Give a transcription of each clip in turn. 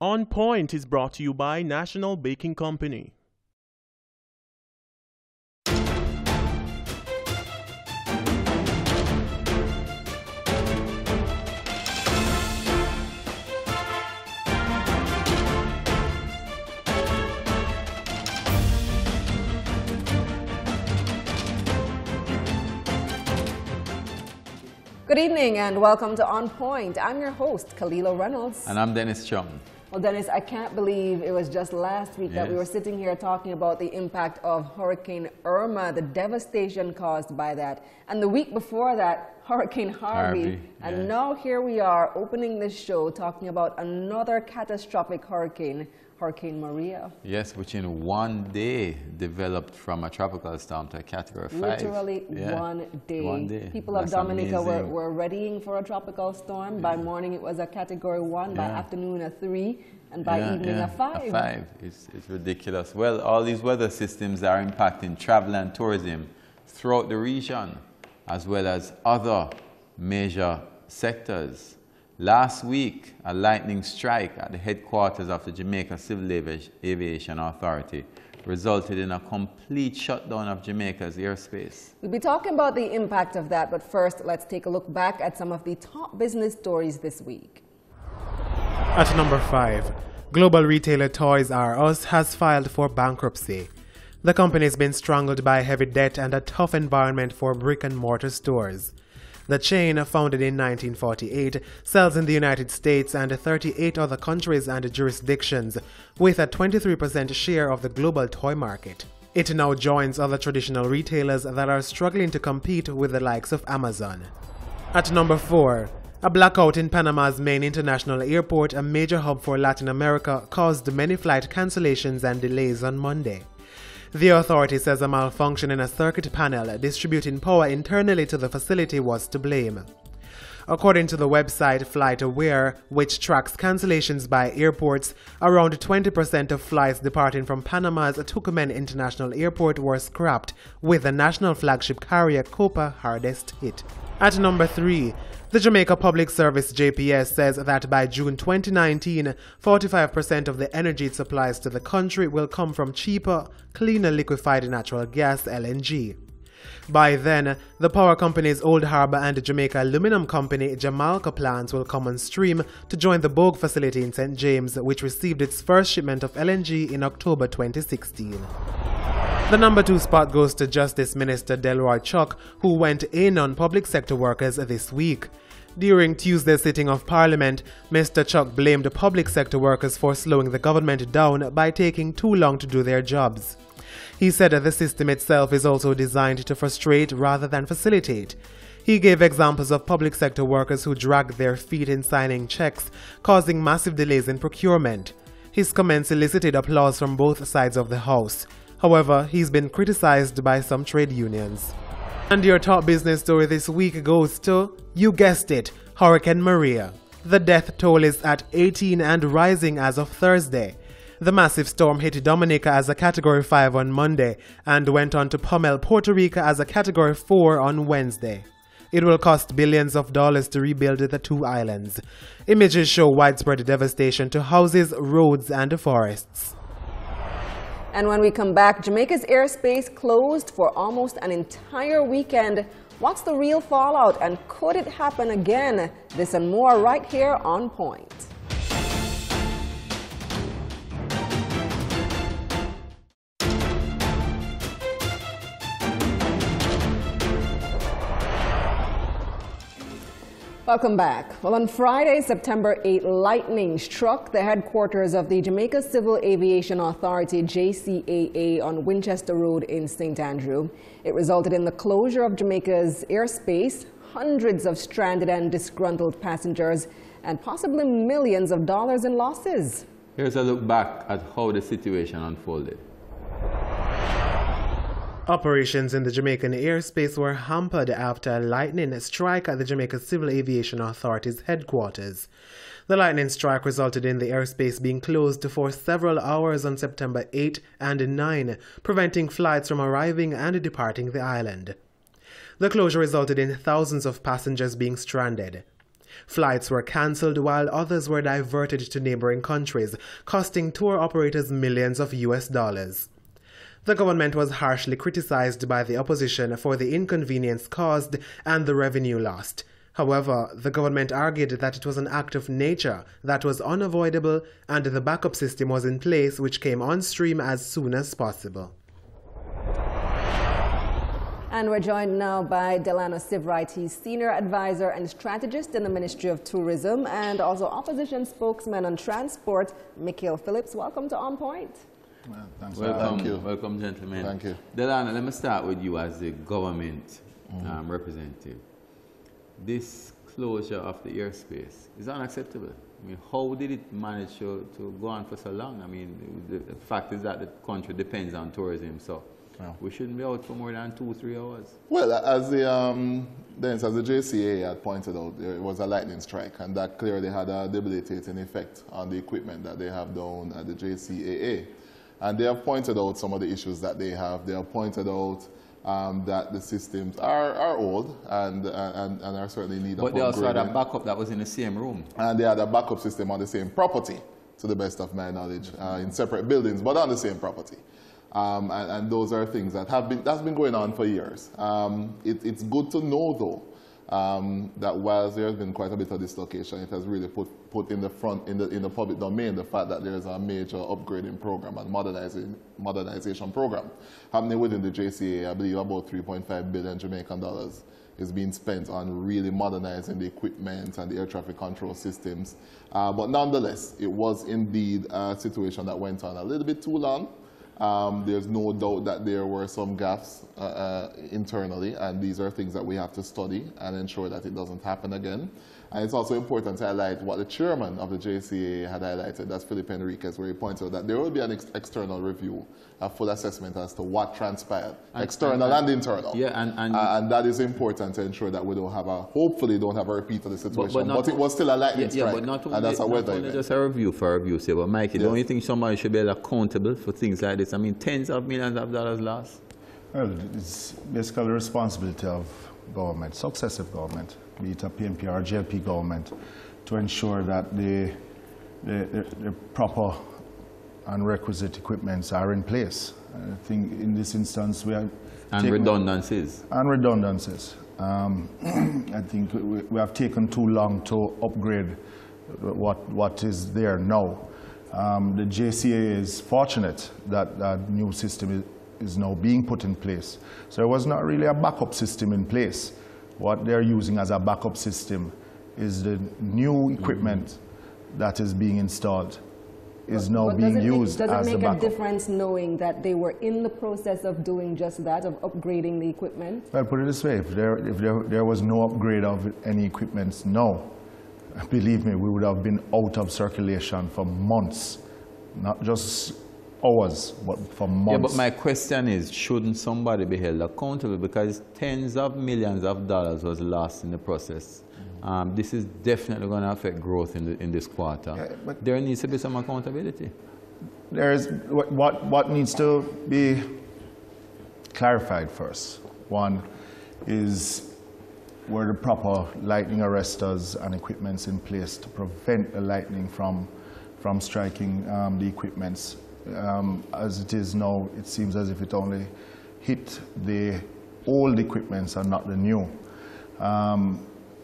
On Point is brought to you by National Baking Company. Good evening and welcome to On Point. I'm your host, Kalila Reynolds. And I'm Dennis Chung. Well, Dennis, I can't believe it was just last week that we were sitting here talking about the impact of Hurricane Irma, the devastation caused by that. And the week before that, Hurricane Harvey. And now here we are opening this show talking about another catastrophic hurricane, Hurricane Maria. Yes, which in one day developed from a tropical storm to a Category 5. Literally one day. One day. People of Dominica were readying for a tropical storm. By morning it was a Category 1, by afternoon a 3, and by evening a 5. A 5. It's ridiculous. Well, all these weather systems are impacting travel and tourism throughout the region, as well as other major sectors. Last week, a lightning strike at the headquarters of the Jamaica Civil Aviation Authority resulted in a complete shutdown of Jamaica's airspace. We'll be talking about the impact of that, but first, let's take a look back at some of the top business stories this week. At number 5, global retailer Toys R Us has filed for bankruptcy. The company has been strangled by heavy debt and a tough environment for brick-and-mortar stores. The chain, founded in 1948, sells in the United States and 38 other countries and jurisdictions, with a 23% share of the global toy market. It now joins other traditional retailers that are struggling to compete with the likes of Amazon. At number 4, a blackout in Panama's main international airport, a major hub for Latin America, caused many flight cancellations and delays on Monday. The authority says a malfunction in a circuit panel distributing power internally to the facility was to blame. According to the website FlightAware, which tracks cancellations by airports, around 20% of flights departing from Panama's Tucumán International Airport were scrapped, with the national flagship carrier Copa hardest hit. At number 3, the Jamaica Public Service JPS says that by June 2019, 45% of the energy it supplies to the country will come from cheaper, cleaner liquefied natural gas (LNG). By then, the power company's Old Harbour and Jamaica Aluminum Company Jamaica plants will come on stream to join the Bogue facility in St. James, which received its first shipment of LNG in October 2016. The number 2 spot goes to Justice Minister Delroy Chuck, who went in on public sector workers this week. During Tuesday's sitting of Parliament, Mr. Chuck blamed public sector workers for slowing the government down by taking too long to do their jobs. He said that the system itself is also designed to frustrate rather than facilitate. He gave examples of public sector workers who dragged their feet in signing checks, causing massive delays in procurement. His comments elicited applause from both sides of the House. However, he's been criticized by some trade unions. And your top business story this week goes to, you guessed it, Hurricane Maria. The death toll is at 18 and rising as of Thursday. The massive storm hit Dominica as a Category 5 on Monday and went on to pummel Puerto Rico as a Category 4 on Wednesday. It will cost billions of dollars to rebuild the two islands. Images show widespread devastation to houses, roads, and forests. And when we come back, Jamaica's airspace closed for almost an entire weekend. What's the real fallout and could it happen again? This and more right here on Point. Welcome back. Well, on Friday, September 8, lightning struck the headquarters of the Jamaica Civil Aviation Authority, JCAA, on Winchester Road in St. Andrew. It resulted in the closure of Jamaica's airspace, hundreds of stranded and disgruntled passengers, and possibly millions of dollars in losses. Here's a look back at how the situation unfolded. Operations in the Jamaican airspace were hampered after a lightning strike at the Jamaica Civil Aviation Authority's headquarters. The lightning strike resulted in the airspace being closed for several hours on September 8 and 9, preventing flights from arriving and departing the island. The closure resulted in thousands of passengers being stranded. Flights were cancelled while others were diverted to neighboring countries, costing tour operators millions of US dollars. The government was harshly criticized by the opposition for the inconvenience caused and the revenue lost. However, the government argued that it was an act of nature that was unavoidable and the backup system was in place, which came on stream as soon as possible. And we're joined now by Delano Sivright, Senior Advisor and Strategist in the Ministry of Tourism, and also Opposition Spokesman on Transport, Mikhail Phillips. Welcome to On Point. Well, thanks. Welcome, gentlemen. Thank you. Delano, let me start with you as the government representative. This closure of the airspace is unacceptable. I mean, how did it manage to go on for so long? I mean, the fact is that the country depends on tourism, so we shouldn't be out for more than 2-3 hours. Well, as the JCA had pointed out, there was a lightning strike, and that clearly had a debilitating effect on the equipment that they have down at the JCAA. And they have pointed out some of the issues that they have. They have pointed out that the systems are old and are certainly in need of upgrading. But they also had a backup that was in the same room. And they had a backup system on the same property, to the best of my knowledge, in separate buildings, but on the same property. And those are things that that's been going on for years. It's good to know, though, that while there has been quite a bit of dislocation, it has really put in the front, in the public domain, the fact that there is a major upgrading program and modernization program happening within the JCA. I believe about 3.5 billion Jamaican dollars is being spent on really modernizing the equipment and the air traffic control systems. But nonetheless, it was indeed a situation that went on a little bit too long. There's no doubt that there were some gaps internally, and these are things that we have to study and ensure that it doesn't happen again. And it's also important to highlight what the chairman of the JCA had highlighted, that's Philip Enriquez, where he pointed out that there will be an external review, a full assessment as to what transpired, external and internal. Yeah, and that is important to ensure that we don't have hopefully don't have a repeat of the situation. But it was still a lightning strike, yeah, but not only, and that's a weather event. Just a review for review, say, but Mikey, don't you think somebody should be held accountable for things like this? I mean, tens of millions of dollars lost. Well, it's basically the responsibility of government, successive government, be it a PNP or GLP government, to ensure that the proper and requisite equipments are in place. I think in this instance we have redundancies. I think we have taken too long to upgrade what is there now. The JCA is fortunate that that new system is now being put in place. So there was not really a backup system in place. What they're using as a backup system is the new equipment that is being installed is now being used as the backup. Does it make a difference knowing that they were in the process of doing just that, of upgrading the equipment? Well, put it this way, if there was no upgrade of any equipment now, believe me, we would have been out of circulation for months, not just hours, but for months. Yeah, but my question is, shouldn't somebody be held accountable? Because tens of millions of dollars was lost in the process. This is definitely going to affect growth in this quarter. Yeah, but there needs to be some accountability. There is what needs to be clarified first. One is, were the proper lightning arresters and equipments in place to prevent the lightning from striking the equipments. As it is now, it seems as if it only hit the old equipments and not the new.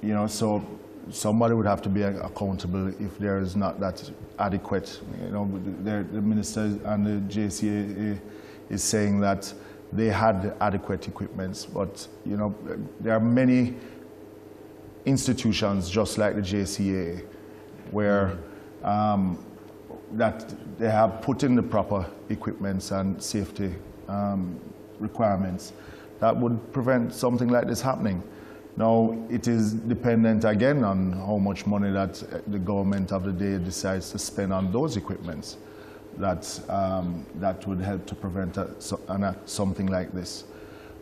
You know, so somebody would have to be accountable if there is not that adequate. You know, the minister and the JCA is saying that they had adequate equipments, but you know, there are many institutions just like the JCA where that they have put in the proper equipments and safety requirements that would prevent something like this happening. Now, it is dependent again on how much money that the government of the day decides to spend on those equipments that would help to prevent something like this.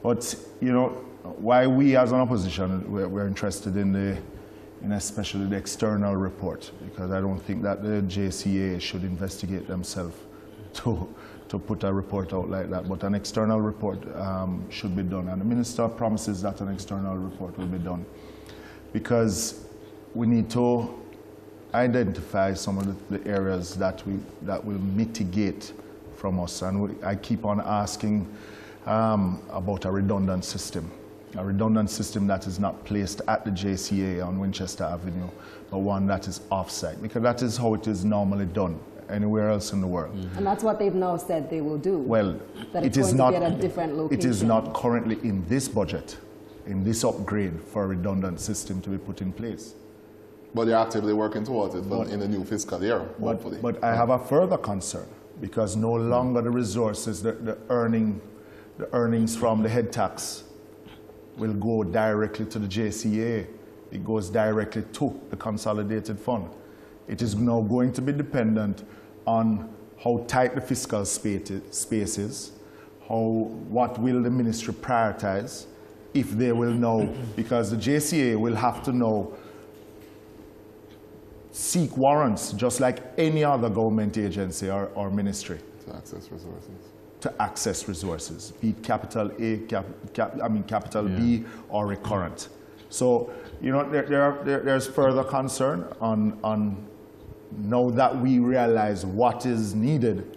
But, you know, why we as an opposition, we're interested in especially the external report, because I don't think that the JCA should investigate themselves to put a report out like that. But an external report should be done. And the minister promises that an external report will be done. Because we need to identify some of the areas that will mitigate from us. And I keep on asking about a redundant system. A redundant system that is not placed at the JCA on Winchester Avenue, but one that is off-site, because that is how it is normally done anywhere else in the world. And that's what they've now said they will do. Well, that it is not to be at a different location. It is not currently in this budget, in this upgrade for a redundant system to be put in place. But they're actively working towards it in the new fiscal year, hopefully. But I have a further concern, because no longer the resources, the earnings from the head tax will go directly to the JCA. It goes directly to the consolidated fund. It is now going to be dependent on how tight the fiscal space is, what will the ministry prioritize, if they will know, because the JCA will have to know, seek warrants just like any other government agency or ministry. To access resources. To access resources, be it capital A, capital B, or recurrent. So, you know, there's further concern on now that we realize what is needed,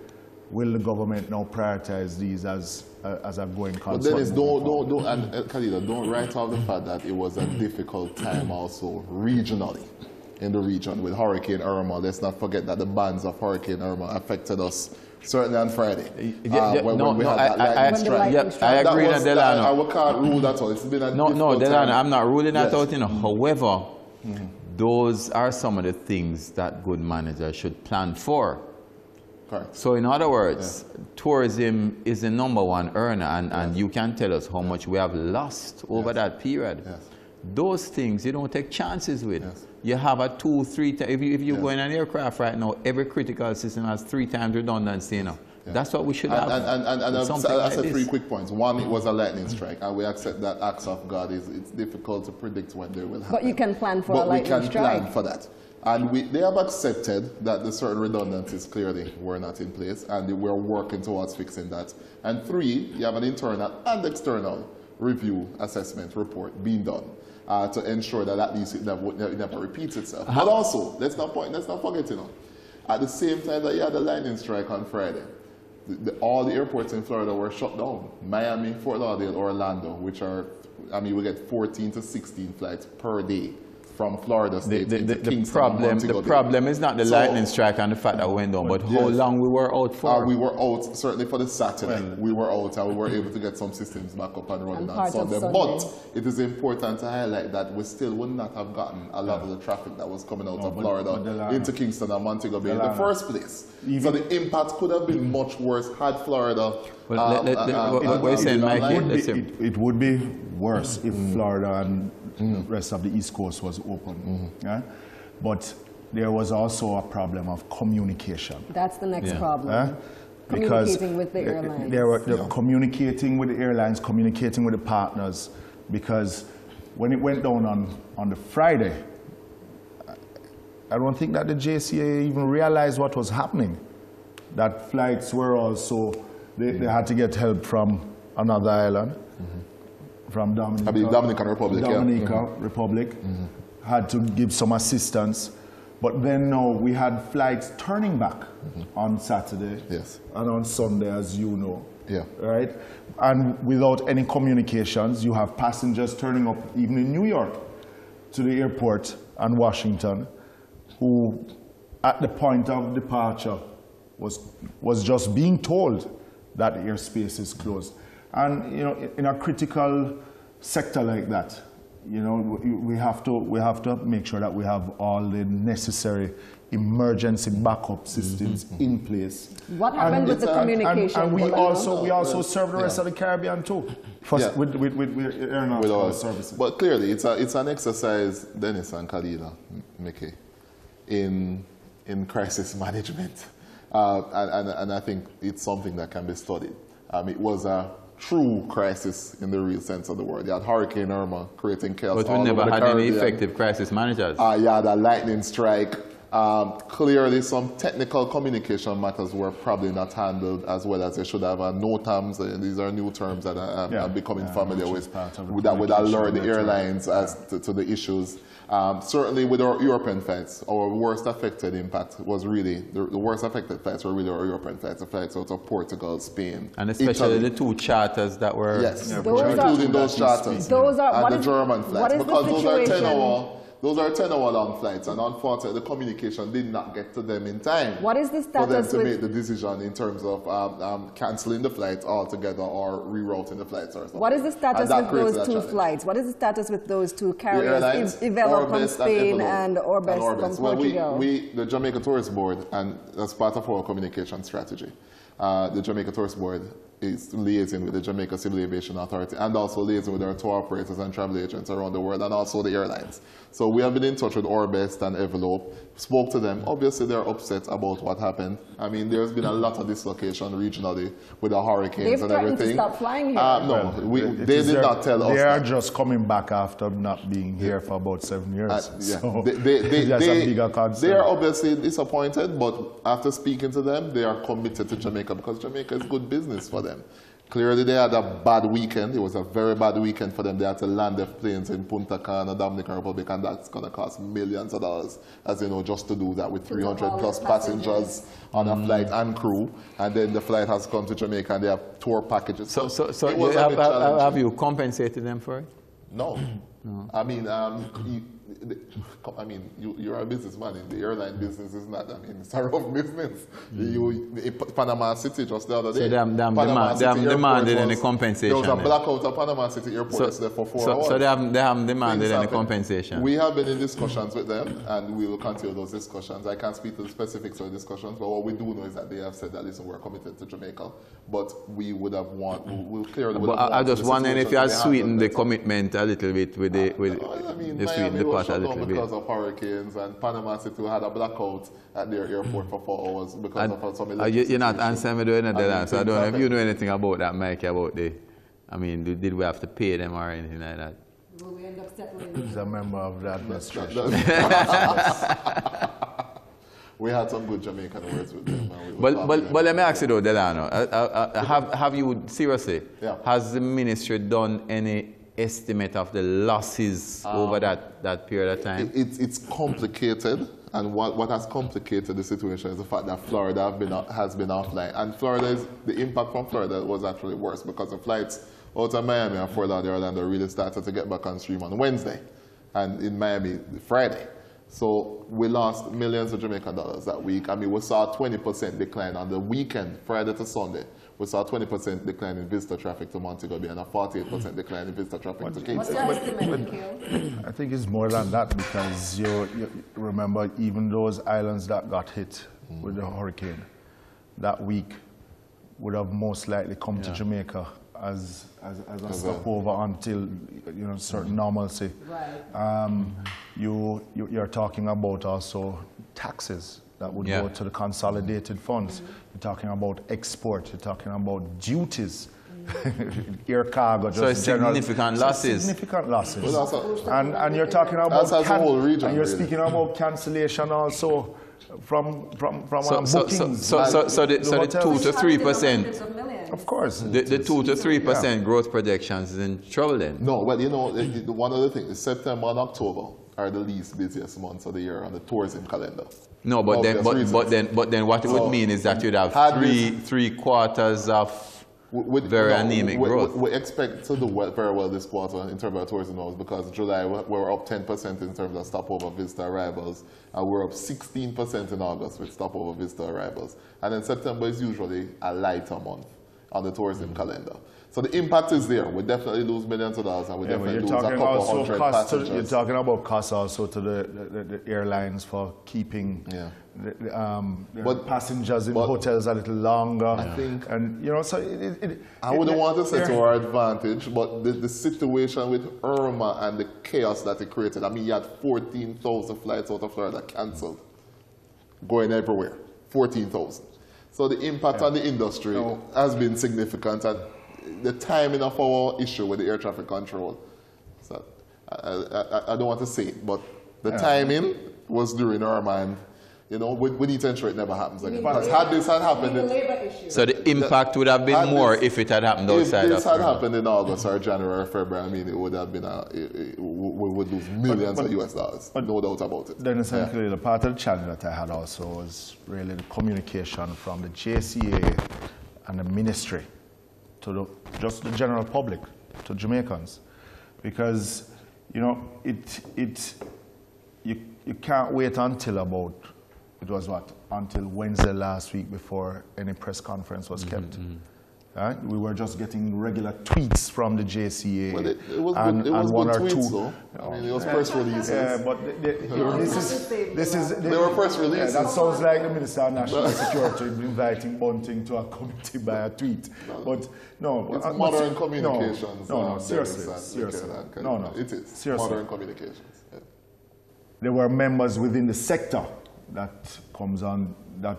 will the government now prioritize these as a going concern? But Dennis, don't write off the fact that it was a difficult time also regionally in the region with Hurricane Irma. Let's not forget that the bands of Hurricane Irma affected us certainly on Friday. I agree with Delano. I can't rule that out. It's been a Delano, I'm not ruling that out. You know. However, those are some of the things that good managers should plan for. Correct. So in other words, tourism is the #1 earner, and you can tell us how much we have lost over that period. Yes. Those things you don't take chances with. Yes. You have a 2, 3 times. If you go in an aircraft right now, every critical system has 3 times redundancy. You know, that's what we should have. And I said 3 quick points. One, it was a lightning strike, and we accept that acts of God it's difficult to predict when they will happen. But you can plan for a lightning strike. But we can plan for that. And they have accepted that the certain redundancies clearly were not in place, and we're working towards fixing that. And 3, you have an internal and external review assessment report being done to ensure that at least it never repeats itself. But also, let's not forget, you know, at the same time that you had the lightning strike on Friday, all the airports in Florida were shut down. Miami, Fort Lauderdale, Orlando, which are, we get 14 to 16 flights per day from Florida State into Kingston. The problem is not the lightning strike and the fact that we went down, but how long we were out for. We were out, certainly for the Saturday. We were out and we were able to get some systems back up and running on Sunday. But it is important to highlight that we still would not have gotten a lot of the traffic that was coming out of Florida into Kingston and Montego Bay in the first place. So the impact could have been much worse had Florida... It would be worse if Florida and the rest of the East Coast was open. But there was also a problem of communication. That's the next problem. Communicating with the airlines. They were communicating with the airlines, communicating with the partners, because when it went down on the Friday, I don't think that the JCA even realized what was happening. That flights were also, they had to get help from another island, from Dominican Republic. Had to give some assistance. But then now we had flights turning back on Saturday and on Sunday, as you know. Right? And without any communications, you have passengers turning up even in New York to the airport and Washington, who at the point of departure was just being told that the airspace is closed. And you know, in a critical sector like that, you know, we have to make sure that we have all the necessary emergency backup systems in place. What happened with the communication? And we also serve the rest of the Caribbean too, with aeronautical services. But clearly, it's an exercise, Dennis and Khalida, Mickey, in crisis management. And I think it's something that can be studied. It was a true crisis in the real sense of the word. You had Hurricane Irma creating chaos. But we never had any effective crisis managers. You had a lightning strike. Clearly, some technical communication matters were probably not handled as well as they should have. And NOTAMs, these are new terms that I'm becoming familiar with, that would alert the airlines as to the issues. Certainly with our European flights, our worst affected impact was really, the worst affected flights were really our European flights, the flights out of Portugal, Spain, and especially Italy. The 2 charters that were... Yes, including those charters. And the German flights, because those are 10-hour. Those are 10-hour long flights, and unfortunately, the communication did not get to them in time. What is the status for them to make the decision in terms of cancelling the flights altogether or rerouting the flights or something. What is the status with those 2 flights? What is the status with those 2 carriers, Ivelo from Spain and Orbis from Portugal? The Jamaica Tourist Board, and that's part of our communication strategy, the Jamaica Tourist Board is liaising with the Jamaica Civil Aviation Authority and also liaising with our tour operators and travel agents around the world and also the airlines. So we have been in touch with Orbis and Envelope, spoke to them. Obviously, they're upset about what happened. I mean, there's been a lot of dislocation regionally with the hurricanes and everything. They've threatened to stop flying here. No, they did not tell us. They are just coming back after not being here for about 7 years. So they are obviously disappointed, but after speaking to them, they are committed to Jamaica because Jamaica is good business for them. Clearly, they had a bad weekend. It was a very bad weekend for them. They had to land their planes in Punta Cana, Dominican Republic, and that's going to cost millions of dollars, as you know, just to do that with 300 plus passengers on a flight and crew. And then the flight has come to Jamaica, and they have tour packages. So have you compensated them for it? No. I mean, you're a businessman. In the airline business is not. I mean, it's a rough business. Panama City just the other day. So they haven't demanded any compensation. There was a blackout at Panama City Airport there for 4 hours. So they haven't demanded any compensation. We have been in discussions with them, and we will continue those discussions. I can't speak to the specifics of the discussions, but what we do know is that they have said that listen, we're committed to Jamaica, but we would have we'll clear the. But I just wondering if you had sweetened the commitment a little bit with the Miami was shut down because of hurricanes, and Panama City had a blackout at their airport for 4 hours because of some electricity. You're not answering me doing that, so I don't know if you know anything about that, Mike, about did we have to pay them or anything like that? Will we end up settling? He's a member of the administration. We had some good Jamaican words with them. But let me ask you though, Delano, have you, seriously, has the ministry done any estimate of the losses over that period of time? It's complicated, and what has complicated the situation is the fact that Florida has been offline, and the impact from Florida was actually worse because the flights out of Miami and Fort Lauderdale, Orlando really started to get back on stream on Wednesday, and in Miami Friday. So we lost millions of Jamaican dollars that week. I mean, we saw a 20% decline on the weekend, Friday to Sunday. We saw a 20% decline in visitor traffic to Montego Bay and a 48% decline in visitor traffic to Kingston. What's your estimate, Nikhil? I think it's more than that because you remember even those islands that got hit with the hurricane that week would have most likely come to Jamaica as a stopover until certain normalcy. Right. You're talking about also taxes that would go to the consolidated funds. You're talking about export. You're talking about duties, air cargo. So it's significant losses. Significant losses. And you're talking about the whole region. And you're speaking about cancellation also from bookings. So the 2 to 3%. Of course. The 2 to 3% growth projections is in trouble then? No, well, one of the things, September and October are the least busiest months of the year on the tourism calendar. No, but then what it would mean is that you'd have three quarters of very anemic growth. We expect to do very well this quarter in terms of tourism because July we're up 10% in terms of stopover visitor arrivals, and we're up 16% in August with stopover visitor arrivals. And then September is usually a lighter month on the tourism calendar. So the impact is there. We definitely lose millions of dollars, and we definitely lose a couple hundred passengers. You're talking about costs also to the airlines for keeping the passengers in hotels a little longer. I think, and so I wouldn't want to say to our advantage, but the situation with Irma and the chaos that it created. I mean, you had 14,000 flights out of Florida canceled, going everywhere. 14,000. So the impact on the industry has been significant, and the timing of our issue with the air traffic control. So I don't want to say it, but the timing was during Irma, and You know, we need to ensure it never happens again. Because had this had happened, so the impact would have been more if it had happened outside of. If this had happened in August or January or February, I mean, it would have been we would lose millions of US dollars. No doubt about it. Then essentially, the part of the challenge that I had also was really the communication from the JCA and the ministry to just the general public, to Jamaicans, because you know you can't wait until about. It was what? Until Wednesday last week before any press conference was kept. Right? We were just getting regular tweets from the JCA. Well, it was good one or tweets, two. Though. I mean, it was press releases. Yeah, but this is they were press releases. Yeah, that sounds like the Minister of National Security inviting Bunting to a committee by a tweet. But no, it's modern communications. No, seriously. No, it is seriously. modern communications. Yeah. There were members within the sector that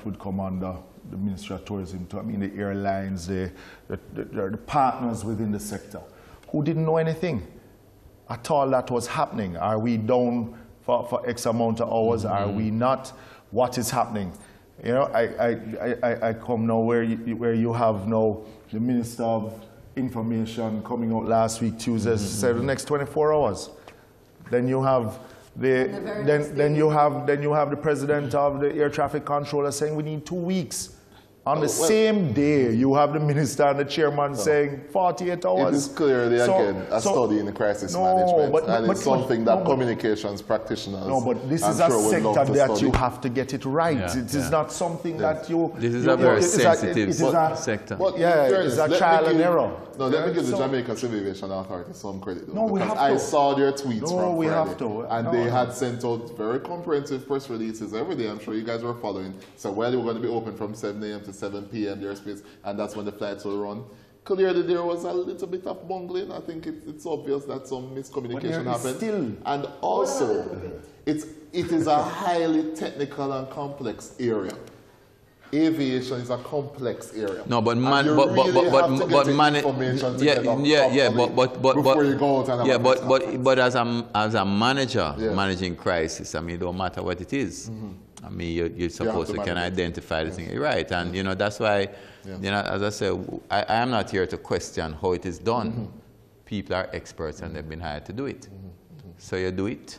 would come under the Ministry of Tourism, I mean the airlines, the partners within the sector, who didn't know anything at all that was happening. Are we down for X amount of hours? Are we not? What is happening? You know, I come now where you have now the Minister of Information coming out last week, Tuesday, said the next 24 hours. Then you have then you have the president of the air traffic controller saying we need 2 weeks. On the same day, you have the minister and the chairman saying 48 hours. It is clearly, again, a study in the crisis management. And it's something that communications practitioners, but this is a sector that you have to get it right. It is not something that you... This is a very sensitive sector. It's a trial and error. No, let me give the Jamaica Civil Aviation Authority some credit. No, we have to. I saw their tweets from we Friday, have to. and they had sent out very comprehensive press releases every day. I'm sure you guys were following. So, well, they were going to be open from 7 a.m. to 7 p.m. their space, and that's when the flights will run. Clearly, there was a little bit of bungling. I think it's obvious that some miscommunication happened. And also, it is a highly technical and complex area. Aviation is a complex area. No, but before you go out and but as a manager managing crisis, I mean, it don't matter what it is. I mean, you're supposed to can identify the thing, right? And you know that's why, you know, as I said, I am not here to question how it is done. People are experts and they've been hired to do it. So you do it,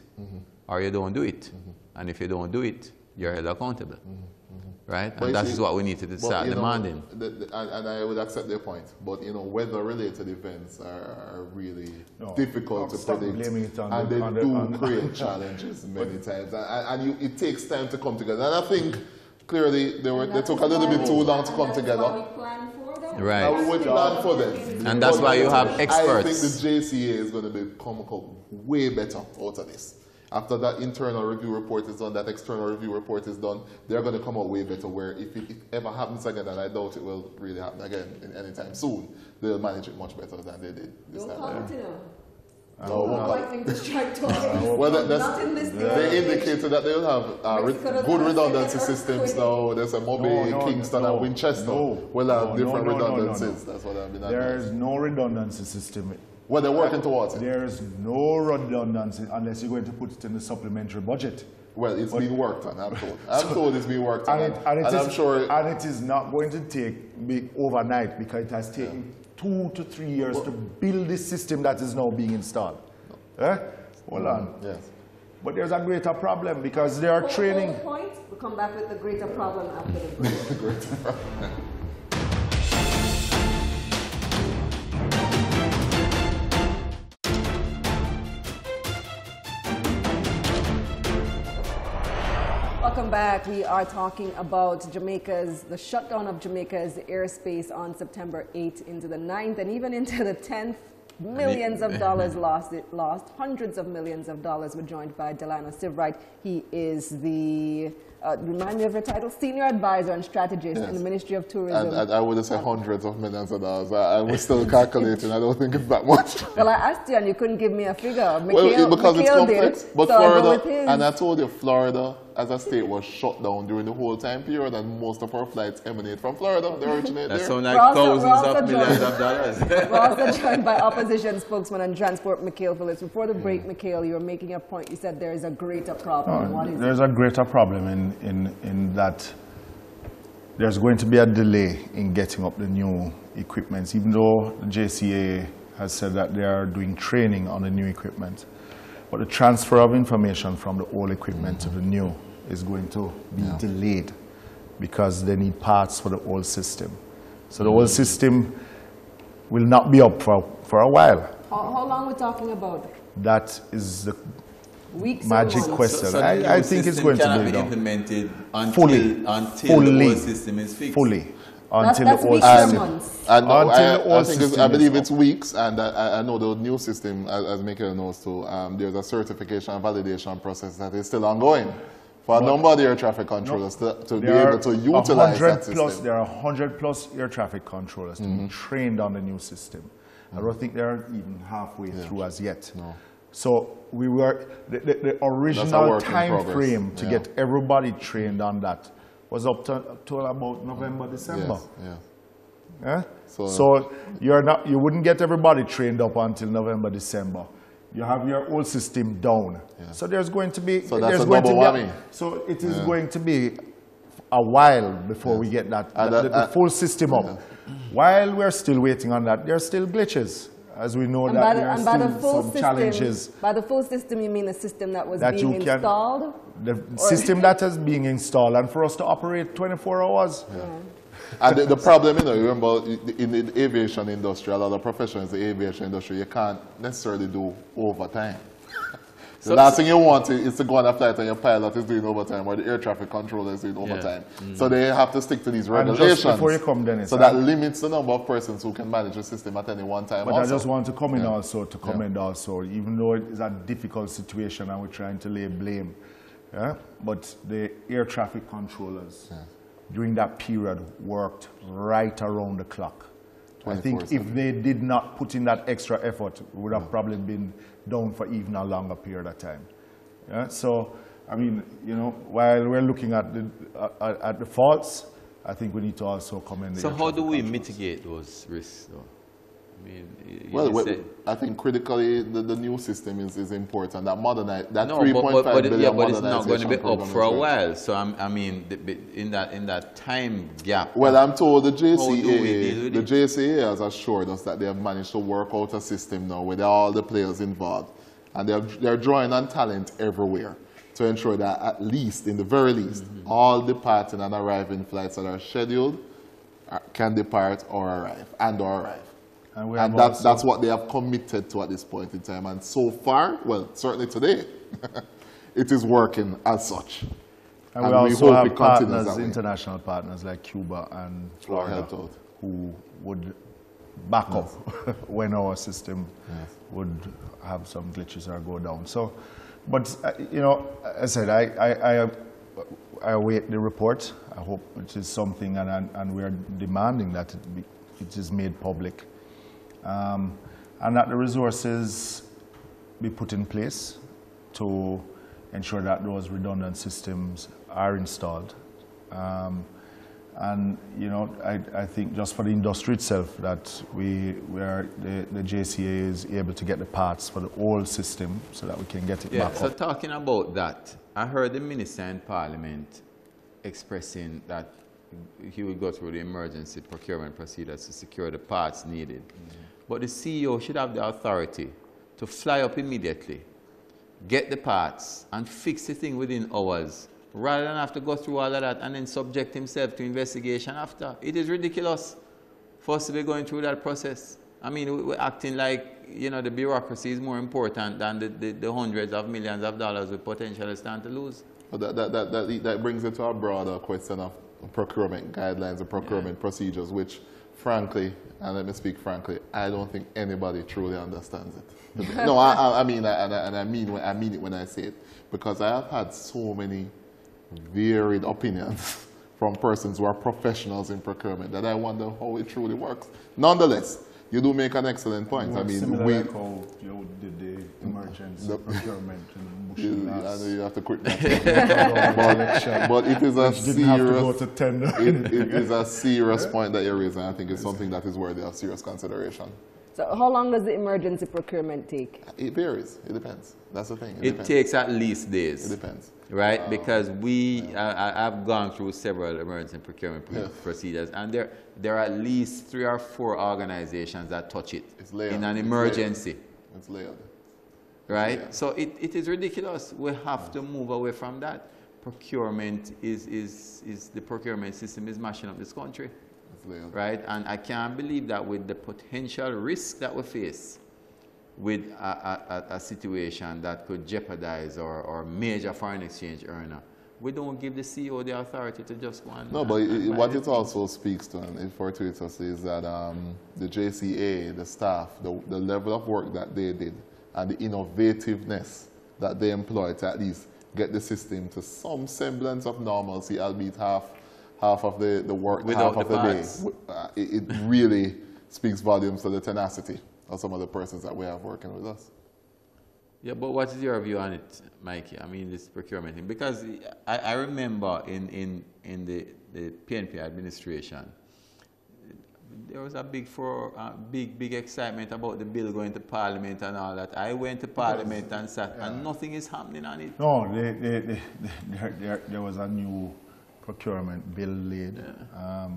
or you don't do it. And if you don't do it, you're held accountable. Right? And that is what we need to start demanding. And I would accept their point. But, you know, weather-related events are really difficult to predict. And they do create challenges many times. And it takes time to come together. And I think, clearly, they took a little bit too long to come together. Right. And we plan for them. And that's why you have experts. I think the JCA is going to come way better out of this. After that internal review report is done, that external review report is done, they're going to come out way better where if it ever happens again, and I doubt it will really happen again anytime soon, they'll manage it much better than they did this time. They indicated that they'll have good redundancy systems now. There's a Mobile, Kingston, and Winchester will have different redundancies. That's what I've been advised. There's no redundancy system. Well, they're working towards it. There's no redundancy unless you're going to put it in the supplementary budget. Well, it's being worked on, I'm told. I'm told it's being worked on. And it is not going to take overnight because it has taken 2 to 3 years to build this system that is now being installed. Hold on. Yes. But there's a greater problem because they are training. We'll come back with the greater problem after the break. Welcome back. We are talking about the shutdown of Jamaica's airspace on September 8th into the 9th and even into the 10th. Millions of dollars lost. Hundreds of millions of dollars. We're joined by Delano Sivright. He is the, remind me of your title, Senior Advisor and Strategist in the Ministry of Tourism. And I would say hundreds of millions of dollars. I was still calculating. I don't think it's that much. Well, I asked you and you couldn't give me a figure. Because it's complex. But Florida, and I told you, Florida as a state was shut down during the whole time period, and most of our flights emanate from Florida. They originate there. That sounds like thousands of millions of dollars. We're also joined by opposition spokesman and transport Mikhail Phillips. Before the break, Mikhail, you were making a point. You said there is a greater problem. What is there's a greater problem in that there's going to be a delay in getting up the new equipment, even though the JCA has said that they are doing training on the new equipment. But the transfer of information from the old equipment to the new is going to be delayed because they need parts for the old system. So the old system will not be up for a while. How long are we talking about? That is the Weeks magic or months? question. So I think it's going to be implemented until fully, the whole system is fixed. fully. That's Until the old weeks or system. months? I believe it's weeks, and I know the new system, as Mikhail knows too, there's a certification and validation process that is still ongoing for a number of the air traffic controllers to be able to utilize that system. There are 100 plus air traffic controllers to be trained on the new system. I don't think they're even halfway through as yet. No. So we were the original time frame to get everybody trained on that was up to about November, December. Yes, So you wouldn't get everybody trained up until November, December. You have your old system down. Yes. So there's going to be So that's a double whammy. So it is going to be a while before we get that the full system up. While we're still waiting on that, there are still glitches. As we know that there are still some challenges. By the full system, you mean the system that was being installed? The system that is being installed, and for us to operate 24 hours. And the problem, remember, in the aviation industry, a lot of professionals in the aviation industry, you can't necessarily do overtime. The last thing you want is to go on a flight and your pilot is doing overtime, or the air traffic controller is doing overtime. So they have to stick to these regulations. Just before you come, Dennis, so that limits the number of persons who can manage the system at any one time. But also, I just want to comment also, even though it is a difficult situation and we're trying to lay blame, but the air traffic controllers during that period worked right around the clock. I think if they did not put in that extra effort, we would have probably been down for even a longer period of time. So, I mean, while we're looking at the faults, I think we need to also commend the So how do we mitigate those risks, though? I think critically the new system is important. That modernize that no, 3.5 billion but it's not going to be up for a well. while. So I mean, in that time gap. Well, I'm told the JCA has assured us that they have managed to work out a system now with all the players involved, and they're drawing on talent everywhere to ensure that at least, in the very least, all departing and arriving flights that are scheduled can depart or arrive. And that's what they have committed to at this point in time. And so far, well, certainly today, it is working as such. And we also have partners, international partners like Cuba and Florida, who would back up when our system would have some glitches or go down. So, but as I said, I await the report. I hope it is something, and we are demanding that it is made public. And that the resources be put in place to ensure that those redundant systems are installed. And I think just for the industry itself that the JCA is able to get the parts for the old system so that we can get it back up. So talking about that, I heard the minister in Parliament expressing that he would go through the emergency procurement procedures to secure the parts needed. But the CEO should have the authority to fly up immediately, get the parts, and fix the thing within hours, rather than have to go through all of that and then subject himself to investigation after. It is ridiculous for us to be going through that process. I mean, we're acting like, the bureaucracy is more important than the hundreds of millions of dollars we potentially stand to lose. But that brings it to a broader question of procurement guidelines and procurement procedures, which, frankly, and let me speak frankly, I don't think anybody truly understands it. No, I mean it when I say it, because I have had so many varied opinions from persons who are professionals in procurement that I wonder how it truly works. Nonetheless, you do make an excellent point. I mean, similar like how you did the emergency procurement in Bush I know you have to quit that. but it is a it is a serious point that you're raising. I think it's something that is worthy of serious consideration. So how long does the emergency procurement take? It varies. It depends. That's the thing. It takes at least days. It depends. Right? Because I've gone through several emergency procurement procedures, and there are at least 3 or 4 organizations that touch it in an emergency. It's layered. Right? Yeah. So it is ridiculous. We have to move away from that. Procurement is the procurement system is mashing up this country. Right? And I can't believe that with the potential risk that we face with a situation that could jeopardize our major foreign exchange earner, we don't give the CEO the authority to just go and... No, but what it also speaks to, and it fortuitous, is that the JCA, the staff, the level of work that they did, and the innovativeness that they employed to at least get the system to some semblance of normalcy, albeit half of the work, without half of the day. It really speaks volumes to the tenacity of some of the persons that we have working with us. Yeah, but what is your view on it, Mikey? I mean, this procurement thing. Because I remember in the PNP administration, there was a big excitement about the bill going to Parliament and all that. I went to Parliament and sat, and nothing is happening on it. No, there was a new procurement bill laid. Yeah.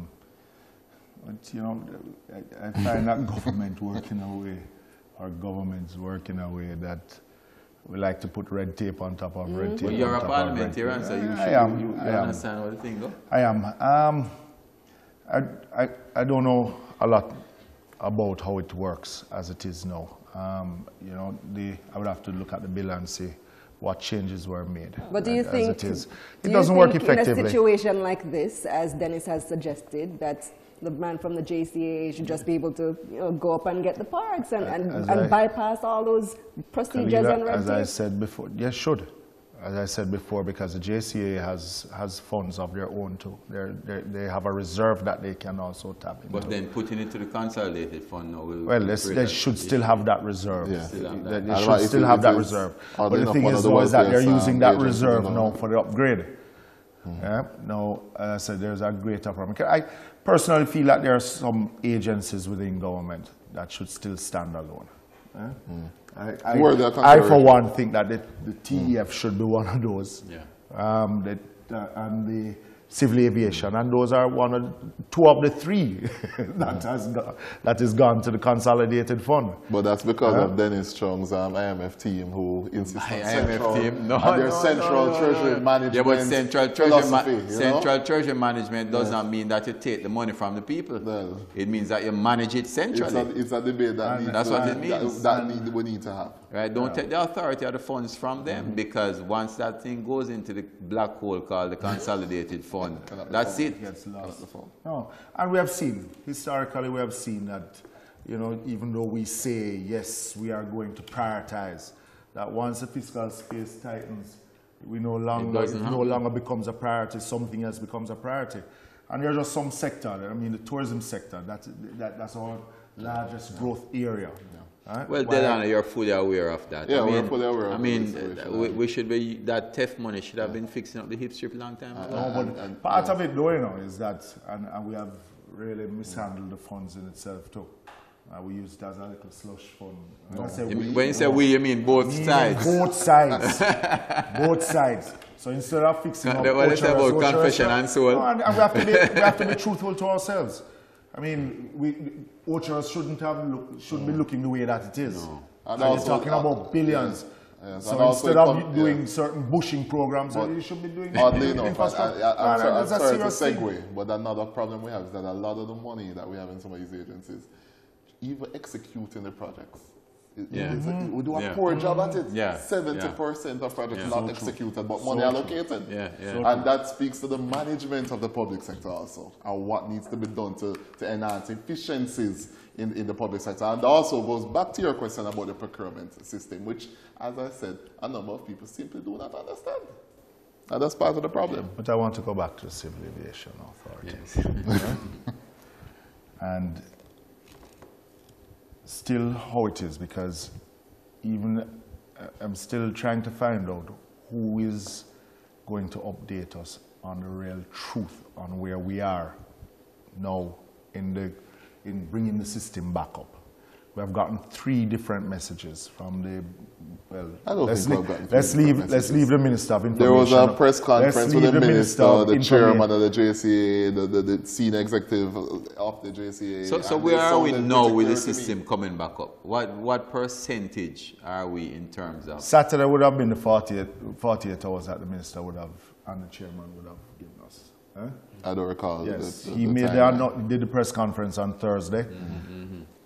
But, you know, I find that government working away, or governments working away, that we like to put red tape on top of red tape. Well, you're a parliamentarian, so you understand what the thing goes. I am. I don't know a lot about how it works as it is now. You know, I would have to look at the bill and see what changes were made. But do you think it doesn't work effectively? In a situation like this, as Dennis has suggested, that the man from the JCA should just be able to go up and get the parts and bypass all those procedures and red tape? As I said before, yes, should. As I said before, because the JCA has funds of their own too. They have a reserve that they can also tap into. But then putting it to the consolidated fund now will... Well, they should still have that reserve. Yeah. They should still have that reserve. But the thing is that they're using that reserve now for the upgrade. Yeah? Now, as I said, there's a greater problem. I personally feel that there are some agencies within government that should still stand alone. I for one, think that the TEF should be one of those. Yeah. And the civil aviation, and those are two of the 3 that is gone to the consolidated fund. But that's because of Dennis Chung's IMF team, who insists on central treasury management. Yeah, but central treasury management does not mean that you take the money from the people. No. It means that you manage it centrally. It's a debate that we need to have. Right? Don't take the authority of the funds from them, because once that thing goes into the black hole called the consolidated fund, that's it. Gets lost. No, and we have seen, historically, we have seen that, you know, even though we say, yes, we are going to prioritize, that once the fiscal space tightens, it no longer becomes a priority, something else becomes a priority. And there's just some sector, I mean, the tourism sector, that's our largest growth area. Right? Well, Delano, you're fully aware of that. Yeah, we're fully aware of that. I mean, we should be, that TEF money should have been fixing up the hip strip a long time ago. No, but part of it, though, you know, is that, and we have really mishandled the funds in itself, too. We use it as a little slush fund. No. When you say we, you mean both sides? Both sides. Both sides. So instead of fixing up... What is about confession and so on? And we have to be truthful to ourselves. I mean, Ocheras shouldn't be looking the way that it is. No. And also, you're talking about billions. Yes. So instead of doing certain bushing programs, you should be doing infrastructure. I'm sorry to segue, but another problem we have is that a lot of the money that we have in some of these agencies, even executing the projects, we do a poor job at it. 70% of projects not executed, but money allocated. And that speaks to the management of the public sector also, and what needs to be done to enhance efficiencies in the public sector. And also goes back to your question about the procurement system, which, as I said, a number of people simply do not understand. And that's part of the problem. But I want to go back to the Civil Aviation Authority. And still how it is, because even I'm still trying to find out who is going to update us on the real truth on where we are now in bringing the system back up. We have gotten 3 different messages from the, well, I don't let's, think leave, we've gotten let's leave the Minister of Information. There was a press conference with the Minister, the Chairman of of the JCA, the Senior Executive of the JCA. So where are we now with the system coming back up? What percentage are we in terms of? Saturday would have been the 48 hours that the Minister would have and the Chairman would have given us. Eh? I don't recall. Yes, he did the press conference on Thursday.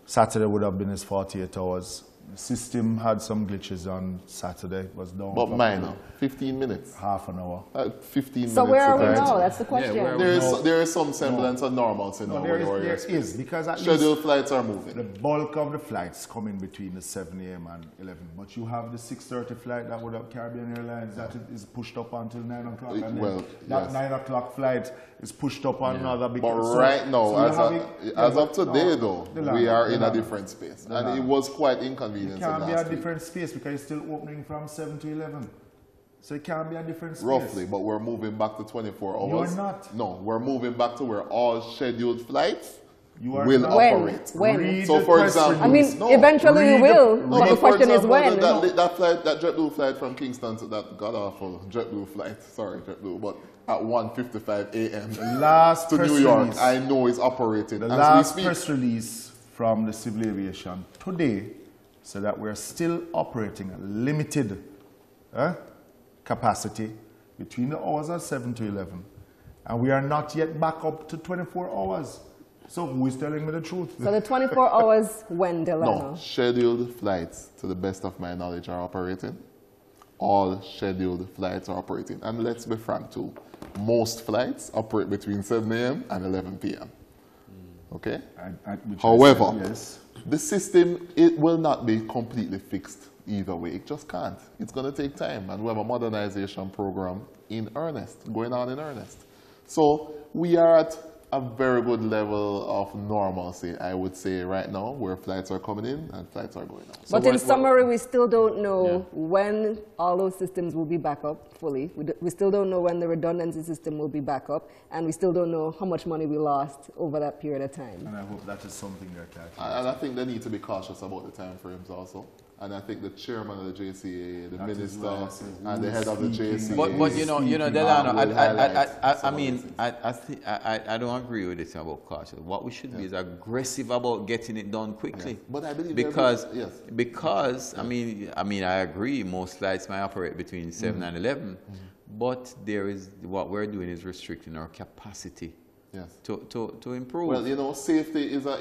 Saturday would have been his 48 hours. The system had some glitches on Saturday. It was down. But minor, 15 minutes. Half an hour. 15 minutes. So where are we right? now? That's the question. Yeah, there is some semblance of normalcy now. There is, because at scheduled flights are moving. The bulk of the flights come in between the 7 a.m. and 11. But you have the 6:30 flight that would have Caribbean Airlines that is pushed up until 9 o'clock. And well, that 9 o'clock flight is pushed up on another. But right now, as of today, though, we are in a different space. And it was quite inconvenient. It can't be a different space because it's still opening from 7 to 11. So it can't be a different space. Roughly, but we're moving back to 24 hours. You're not. No, we're moving back to where all scheduled flights will when? operate. When? So, for example, I mean, eventually we will. But the question is when. That flight, that JetBlue flight from Kingston to that god-awful JetBlue flight, sorry, JetBlue, but at 1:55 a.m. last to New York, I know is operating. The last press release from the Civil Aviation today said that we're still operating a limited capacity between the hours of 7 to 11. And we are not yet back up to 24 hours. So who is telling me the truth? So the 24 hours when, Delano? No, scheduled flights, to the best of my knowledge, are operating. All scheduled flights are operating. And let's be frank too, most flights operate between 7 a.m. and 11 p.m. Okay? However, yes, the system, it will not be completely fixed either way. It just can't. It's going to take time. And we have a modernization program in earnest, going on in earnest. So we are at a very good level of normalcy, I would say, right now, where flights are coming in and flights are going out. So but in summary, we still don't know when all those systems will be back up fully. We still don't know when the redundancy system will be back up, and we still don't know how much money we lost over that period of time. and I hope that is something they're calculating. And I think they need to be cautious about the time frames also. And I think the chairman of the JCA, the minister, and the head of the JCA. But you know, Delano, I don't agree with this about caution. What we should be is aggressive about getting it done quickly. Yes. But I believe because I mean, I agree. Most flights might operate between 7 and 11, but there is what we're doing is restricting our capacity. Yes. To improve. Well, you know, safety is a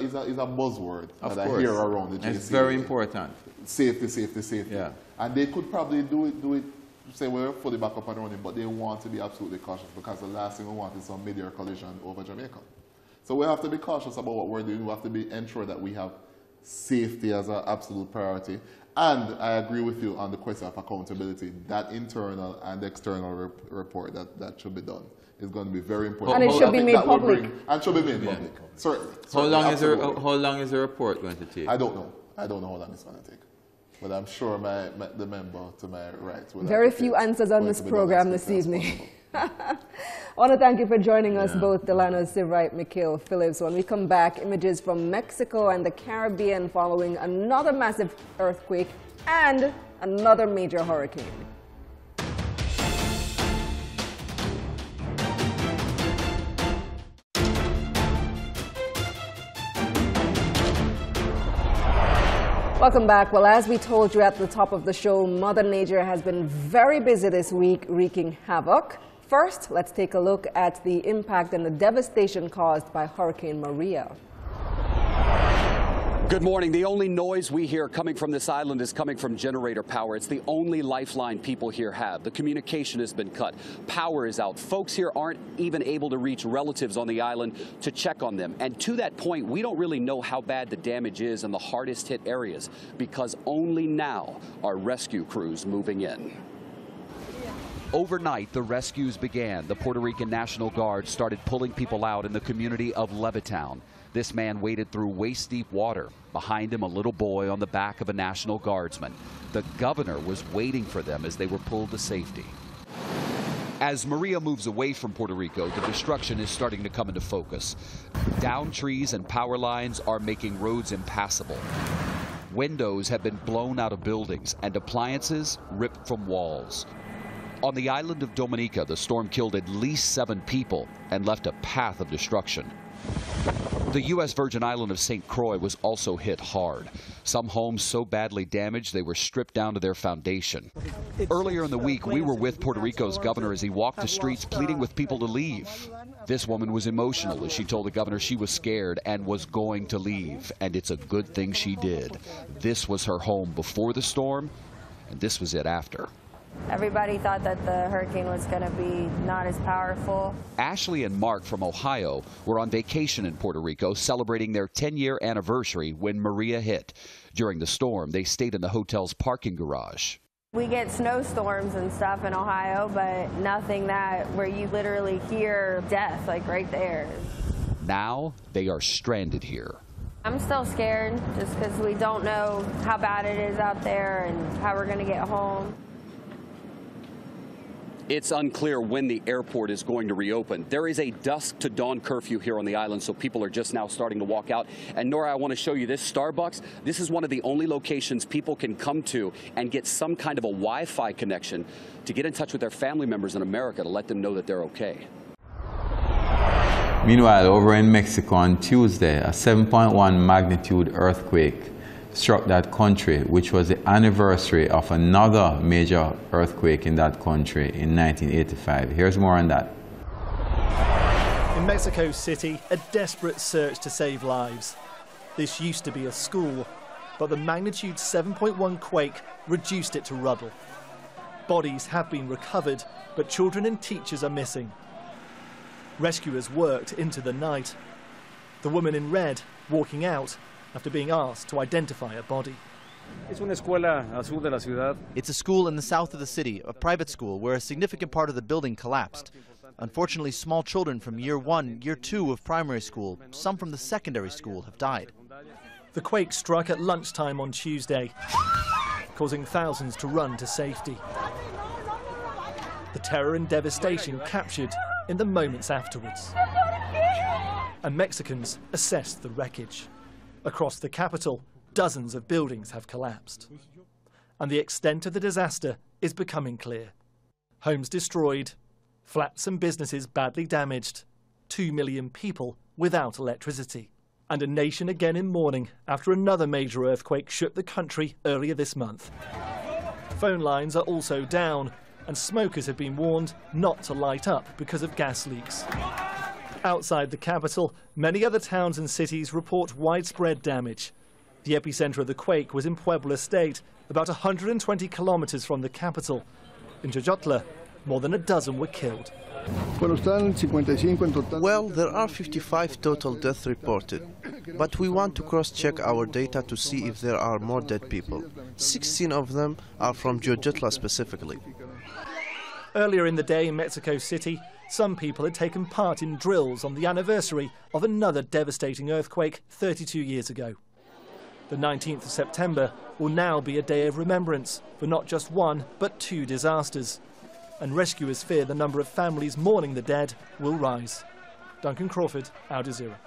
buzzword that I hear around the JCA. It's very important. Safety. Yeah. And they could probably do it, say we're fully back up and running, but they want to be absolutely cautious because the last thing we want is some mid-air collision over Jamaica. So we have to be cautious about what we're doing. We have to ensure that we have safety as an absolute priority. And I agree with you on the question of accountability. That internal and external report that should be done is going to be very important. And it should be made public. And should be made public. Certainly. How long is the report going to take? I don't know. I don't know how long it's going to take. But I'm sure the member to my right will. Very few answers on this program this evening. I want to thank you for joining us, both Delano Sivrite, Mikhail Phillips. When we come back, images from Mexico and the Caribbean following another massive earthquake and another major hurricane. Welcome back. Well, as we told you at the top of the show, Mother Nature has been very busy this week wreaking havoc. First, let's take a look at the impact and the devastation caused by Hurricane Maria. Good morning. The only noise we hear coming from this island is coming from generator power. It's the only lifeline people here have. The communication has been cut. Power is out. Folks here aren't even able to reach relatives on the island to check on them. And to that point, we don't really know how bad the damage is in the hardest hit areas because only now are rescue crews moving in. Overnight, the rescues began. The Puerto Rican National Guard started pulling people out in the community of Levittown. This man waded through waist-deep water. Behind him, a little boy on the back of a National Guardsman. The governor was waiting for them as they were pulled to safety. As Maria moves away from Puerto Rico, the destruction is starting to come into focus. Downed trees and power lines are making roads impassable. Windows have been blown out of buildings and appliances ripped from walls. On the island of Dominica, the storm killed at least 7 people and left a path of destruction. The U.S. Virgin Island of St. Croix was also hit hard. Some homes so badly damaged they were stripped down to their foundation. Earlier in the week, we were with Puerto Rico's governor as he walked the streets pleading with people to leave. This woman was emotional as she told the governor she was scared and was going to leave, and it's a good thing she did. This was her home before the storm, and this was it after. Everybody thought that the hurricane was going to be not as powerful. Ashley and Mark from Ohio were on vacation in Puerto Rico celebrating their 10-year anniversary when Maria hit. During the storm, they stayed in the hotel's parking garage. We get snowstorms and stuff in Ohio, but nothing that where you literally hear death, like right there. Now they are stranded here. I'm still scared just because we don't know how bad it is out there and how we're going to get home. It's unclear when the airport is going to reopen. There is a dusk to dawn curfew here on the island, so people are just now starting to walk out. And Nora, I want to show you this Starbucks. This is one of the only locations people can come to and get some kind of a Wi-Fi connection to get in touch with their family members in America to let them know that they're okay. Meanwhile, over in Mexico on Tuesday, a 7.1 magnitude earthquake struck that country, which was the anniversary of another major earthquake in that country in 1985. Here's more on that. In Mexico City, a desperate search to save lives. This used to be a school, but the magnitude 7.1 quake reduced it to rubble. Bodies have been recovered, but children and teachers are missing. Rescuers worked into the night. The woman in red walking out after being asked to identify a body. It's a school in the south of the city, a private school where a significant part of the building collapsed. Unfortunately, small children from year 1, year 2 of primary school, some from the secondary school, have died. The quake struck at lunchtime on Tuesday, causing thousands to run to safety. The terror and devastation captured in the moments afterwards. And Mexicans assessed the wreckage. Across the capital, dozens of buildings have collapsed. And the extent of the disaster is becoming clear. Homes destroyed, flats and businesses badly damaged, 2 million people without electricity. And a nation again in mourning after another major earthquake shook the country earlier this month. Phone lines are also down, and smokers have been warned not to light up because of gas leaks. Outside the capital, many other towns and cities report widespread damage. The epicenter of the quake was in Puebla State, about 120 kilometers from the capital. In Jojotla, more than a dozen were killed. Well, there are 55 total deaths reported, but we want to cross-check our data to see if there are more dead people. 16 of them are from Jojotla specifically. Earlier in the day in Mexico City, some people had taken part in drills on the anniversary of another devastating earthquake 32 years ago. The 19th of September will now be a day of remembrance for not just one, but 2 disasters. And rescuers fear the number of families mourning the dead will rise. Duncan Crawford, Al Jazeera.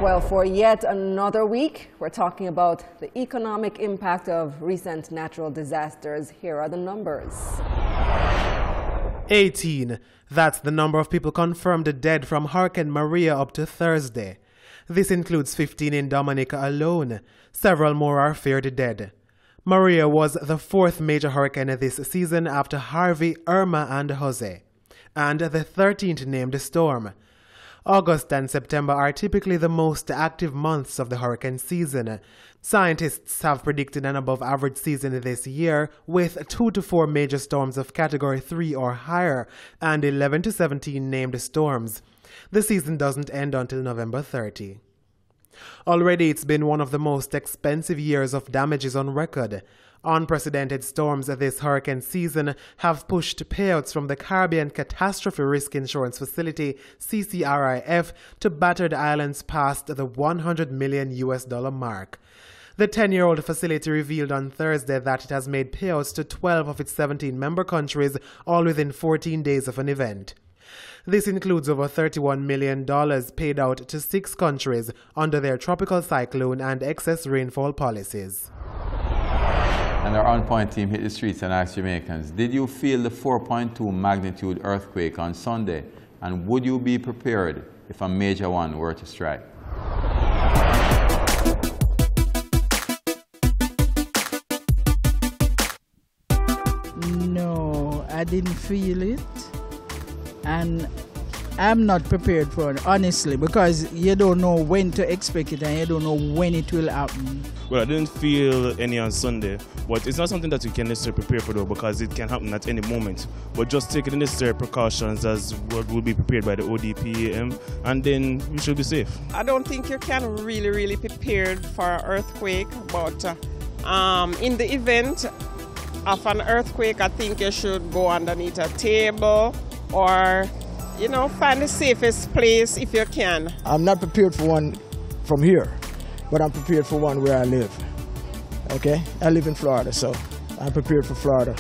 Well, for yet another week, we're talking about the economic impact of recent natural disasters. Here are the numbers. 18. That's the number of people confirmed dead from Hurricane Maria up to Thursday. This includes 15 in Dominica alone. Several more are feared dead. Maria was the 4th major hurricane this season after Harvey, Irma, and Jose, and the 13th named storm. August and September are typically the most active months of the hurricane season. Scientists have predicted an above-average season this year, with 2 to 4 major storms of Category 3 or higher and 11 to 17 named storms. The season doesn't end until November 30. Already, it's been one of the most expensive years of damages on record. Unprecedented storms this hurricane season have pushed payouts from the Caribbean Catastrophe Risk Insurance Facility, CCRIF, to battered islands past the $100 million mark. The 10-year-old facility revealed on Thursday that it has made payouts to 12 of its 17 member countries, all within 14 days of an event. This includes over $31 million paid out to 6 countries under their tropical cyclone and excess rainfall policies. And our On Point team hit the streets and asked Jamaicans, did you feel the 4.2 magnitude earthquake on Sunday? And would you be prepared if a major one were to strike? No, I didn't feel it. And I'm not prepared for it, honestly, because you don't know when to expect it and you don't know when it will happen. Well, I didn't feel any on Sunday, but it's not something that you can necessarily prepare for though, because it can happen at any moment. But just take the necessary precautions as what will be prepared by the ODPAM, and then you should be safe. I don't think you can really prepare for an earthquake, but in the event of an earthquake, I think you should go underneath a table or, you know, find the safest place if you can. I'm not prepared for one from here, but I'm prepared for one where I live. Okay? I live in Florida, so I'm prepared for Florida.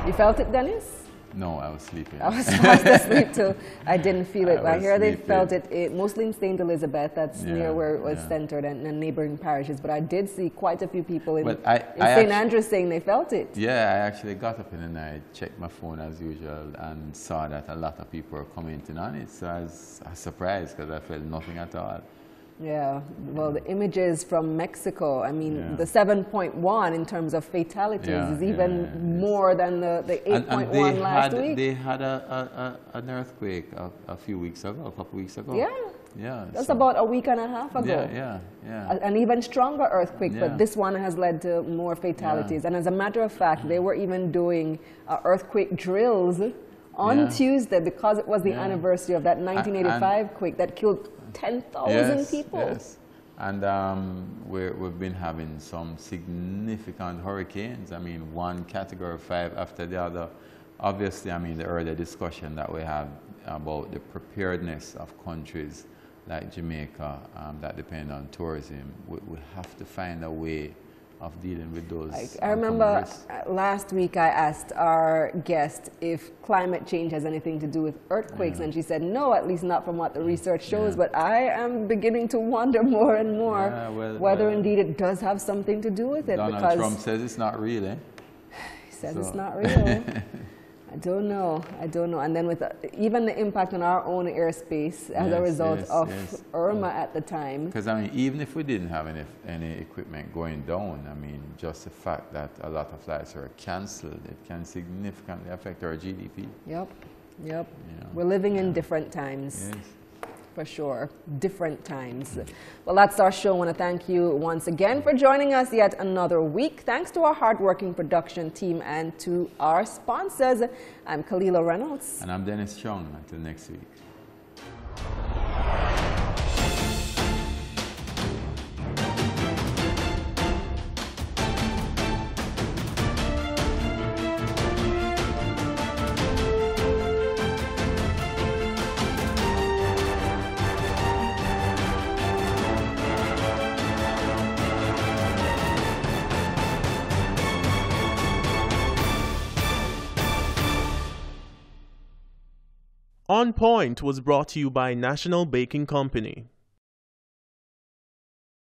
You felt it, Dennis? No, I was sleeping. I was fast asleep too. I didn't feel it. I hear they sleeping. felt it mostly in St. Elizabeth, that's near where it was yeah. centered, and neighboring parishes. But I did see quite a few people in St. Andrews Andrews saying they felt it. Yeah, I actually got up in the night, checked my phone as usual, and saw that a lot of people were commenting on it. So I was surprised because I felt nothing at all. Yeah, well, the images from Mexico, I mean, the 7.1 in terms of fatalities is even more than the 8.1 last week. They had an earthquake a few weeks ago, a couple weeks ago. Yeah. Yeah. That's about a week and a half ago. Yeah. An even stronger earthquake, but this one has led to more fatalities. And as a matter of fact, they were even doing earthquake drills on Tuesday because it was the anniversary of that 1985 quake that killed 10,000 people. Yes, and we've been having some significant hurricanes. I mean, one category 5 after the other. Obviously, I mean, the earlier discussion that we had about the preparedness of countries like Jamaica that depend on tourism, we have to find a way of dealing with those. I remember last week I asked our guest if climate change has anything to do with earthquakes, and she said no, at least not from what the research shows, but I am beginning to wonder more and more whether indeed it does have something to do with it. Donald Trump says it's not real, eh? He says it's not real. I don't know. And then with even the impact on our own airspace as a result of Irma at the time. Because, I mean, even if we didn't have any equipment going down, I mean, just the fact that a lot of flights are cancelled, it can significantly affect our GDP. Yep. You know? We're living in different times. Yes. For sure, different times. Well, that's our show. I want to thank you once again for joining us yet another week. Thanks to our hardworking production team and to our sponsors. I'm Kalila Reynolds. And I'm Dennis Chung. Until next week. On Point was brought to you by National Baking Company.